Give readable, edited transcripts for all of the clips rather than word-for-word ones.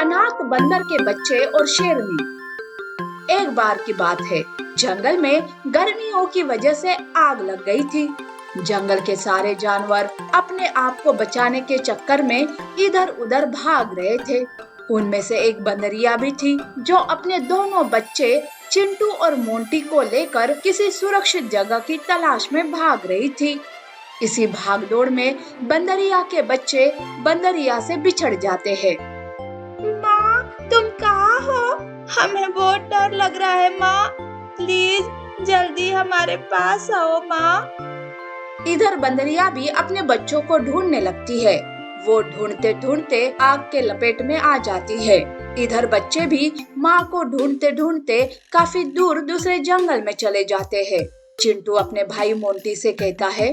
अनाथ बंदर के बच्चे और शेरनी। एक बार की बात है, जंगल में गर्मियों की वजह से आग लग गई थी। जंगल के सारे जानवर अपने आप को बचाने के चक्कर में इधर उधर भाग रहे थे। उनमें से एक बंदरिया भी थी जो अपने दोनों बच्चे चिंटू और मोंटी को लेकर किसी सुरक्षित जगह की तलाश में भाग रही थी। इसी भागदौड़ में बंदरिया के बच्चे बंदरिया से बिछड़ जाते हैं। माँ, तुम कहाँ हो? हमें बहुत डर लग रहा है माँ, प्लीज जल्दी हमारे पास आओ माँ। इधर बंदरिया भी अपने बच्चों को ढूंढने लगती है। वो ढूंढते ढूंढते आग के लपेट में आ जाती है। इधर बच्चे भी माँ को ढूंढते ढूंढते काफी दूर दूसरे जंगल में चले जाते हैं। चिंटू अपने भाई मोंटी से कहता है,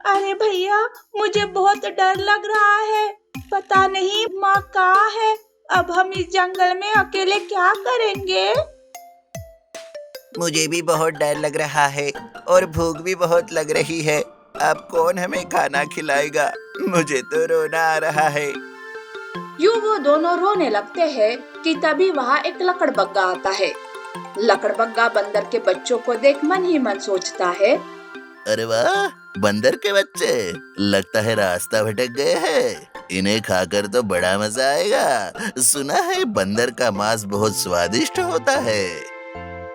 अरे भैया, मुझे बहुत डर लग रहा है, पता नहीं माँ कहाँ है। अब हम इस जंगल में अकेले क्या करेंगे? मुझे भी बहुत डर लग रहा है और भूख भी बहुत लग रही है। अब कौन हमें खाना खिलाएगा? मुझे तो रोना आ रहा है। यूं वो दोनों रोने लगते हैं कि तभी वहाँ एक लकड़बग्गा आता है। लकड़बग्गा बंदर के बच्चों को देख मन ही मन सोचता है, अरे वाह, बंदर के बच्चे, लगता है रास्ता भटक गए हैं। इन्हें खाकर तो बड़ा मजा आएगा। सुना है बंदर का मांस बहुत स्वादिष्ट होता है।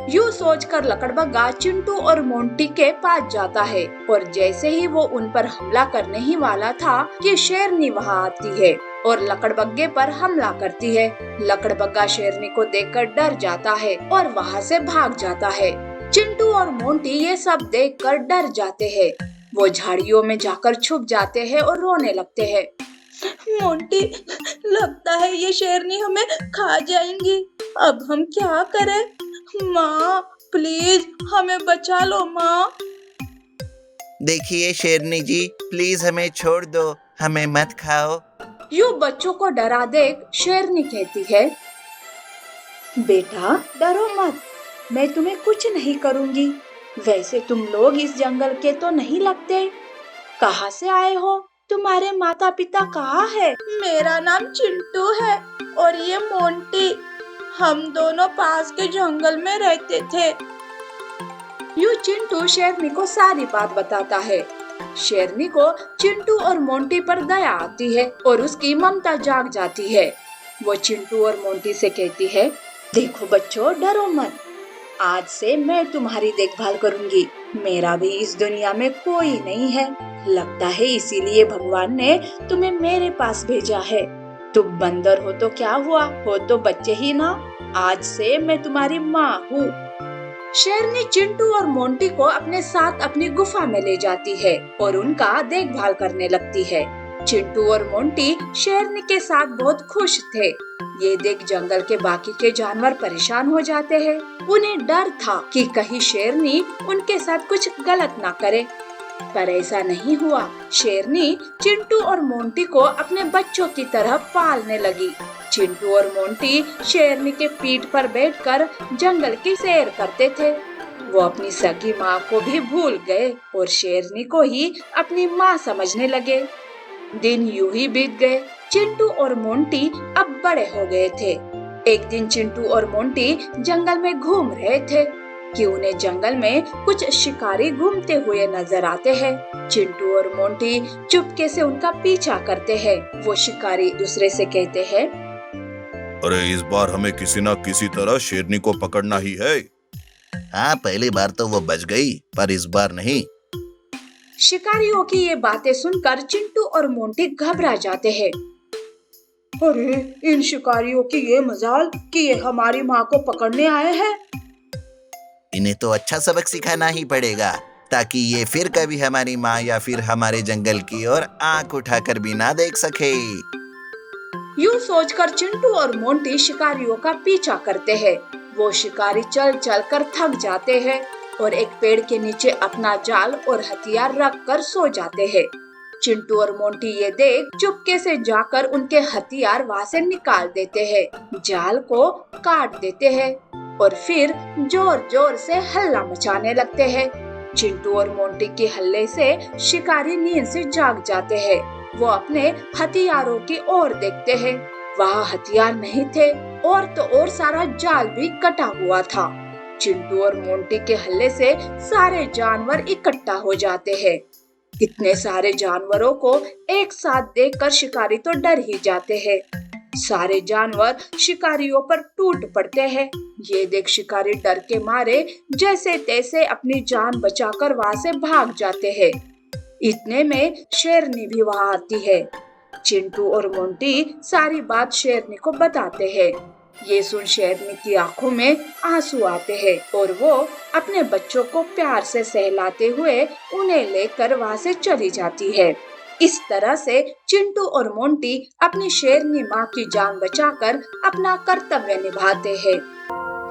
यूं सोचकर लकड़बग्गा चिंटू और मोंटी के पास जाता है और जैसे ही वो उन पर हमला करने ही वाला था कि शेरनी वहाँ आती है और लकड़बग्गे पर हमला करती है। लकड़बग्गा शेरनी को देखकर डर जाता है और वहाँ से भाग जाता है। चिंटू और मोंटी ये सब देखकर डर जाते हैं। वो झाड़ियों में जाकर छुप जाते हैं और रोने लगते हैं। मोंटी, लगता है ये शेरनी हमें खा जाएंगी। अब हम क्या करें? माँ, प्लीज हमें बचा लो माँ। देखिए शेरनी जी, प्लीज हमें छोड़ दो, हमें मत खाओ। यूं बच्चों को डरा देख शेरनी कहती है, बेटा डरो मत, मैं तुम्हें कुछ नहीं करूँगी। वैसे तुम लोग इस जंगल के तो नहीं लगते। कहाँ से आए हो? तुम्हारे माता पिता कहाँ है? मेरा नाम चिंटू है और ये मोंटी। हम दोनों पास के जंगल में रहते थे। यूं चिंटू शेरनी को सारी बात बताता है। शेरनी को चिंटू और मोंटी पर दया आती है और उसकी ममता जाग जाती है। वो चिंटू और मोंटी से कहती है, देखो बच्चों, डरो मत, आज से मैं तुम्हारी देखभाल करूंगी। मेरा भी इस दुनिया में कोई नहीं है। लगता है इसीलिए भगवान ने तुम्हें मेरे पास भेजा है। तुम बंदर हो तो क्या हुआ, हो तो बच्चे ही ना। आज से मैं तुम्हारी माँ हूँ। शेरनी चिंटू और मोंटी को अपने साथ अपनी गुफा में ले जाती है और उनका देखभाल करने लगती है। चिंटू और मोंटी शेरनी के साथ बहुत खुश थे। ये देख जंगल के बाकी के जानवर परेशान हो जाते हैं। उन्हें डर था कि कहीं शेरनी उनके साथ कुछ गलत ना करे, पर ऐसा नहीं हुआ। शेरनी चिंटू और मोंटी को अपने बच्चों की तरह पालने लगी। चिंटू और मोंटी शेरनी के पीठ पर बैठकर जंगल की सैर करते थे। वो अपनी सगी माँ को भी भूल गए और शेरनी को ही अपनी माँ समझने लगे। दिन यूं ही बीत गए। चिंटू और मोंटी अब बड़े हो गए थे। एक दिन चिंटू और मोंटी जंगल में घूम रहे थे कि उन्हें जंगल में कुछ शिकारी घूमते हुए नजर आते हैं। चिंटू और मोंटी चुपके से उनका पीछा करते हैं। वो शिकारी दूसरे से कहते हैं, अरे इस बार हमें किसी न किसी तरह शेरनी को पकड़ना ही है। हाँ, पहली बार तो वो बच गई, पर इस बार नहीं। शिकारियों की ये बातें सुनकर चिंटू और मोंटी घबरा जाते हैं। अरे इन शिकारियों की ये मजाल कि ये हमारी माँ को पकड़ने आए हैं। इन्हें तो अच्छा सबक सिखाना ही पड़ेगा ताकि ये फिर कभी हमारी माँ या फिर हमारे जंगल की ओर आंख उठाकर भी ना देख सके। यूं सोचकर चिंटू और मोंटी शिकारियों का पीछा करते हैं। वो शिकारी चल चल कर थक जाते हैं और एक पेड़ के नीचे अपना जाल और हथियार रख कर सो जाते हैं। चिंटू और मोंटी ये देख चुपके से जाकर उनके हथियार वहाँ से निकाल देते हैं, जाल को काट देते हैं और फिर जोर जोर से हल्ला मचाने लगते हैं। चिंटू और मोंटी के हल्ले से शिकारी नींद से जाग जाते हैं। वो अपने हथियारों की ओर देखते हैं। वहाँ हथियार नहीं थे और तो और सारा जाल भी कटा हुआ था। चिंटू और मोंटी के हल्ले से सारे जानवर इकट्ठा हो जाते हैं। इतने सारे जानवरों को एक साथ देखकर शिकारी तो डर ही जाते हैं। सारे जानवर शिकारियों पर टूट पड़ते हैं। ये देख शिकारी डर के मारे जैसे तैसे अपनी जान बचाकर वहां से भाग जाते हैं। इतने में शेरनी भी वहां आती है। चिंटू और मोंटी सारी बात शेरनी को बताते हैं। ये सुन शेरनी की आंखों में आंसू आते हैं और वो अपने बच्चों को प्यार से सहलाते हुए उन्हें लेकर वहां से चली जाती है। इस तरह से चिंटू और मोंटी अपनी शेरनी माँ की जान बचाकर अपना कर्तव्य निभाते हैं।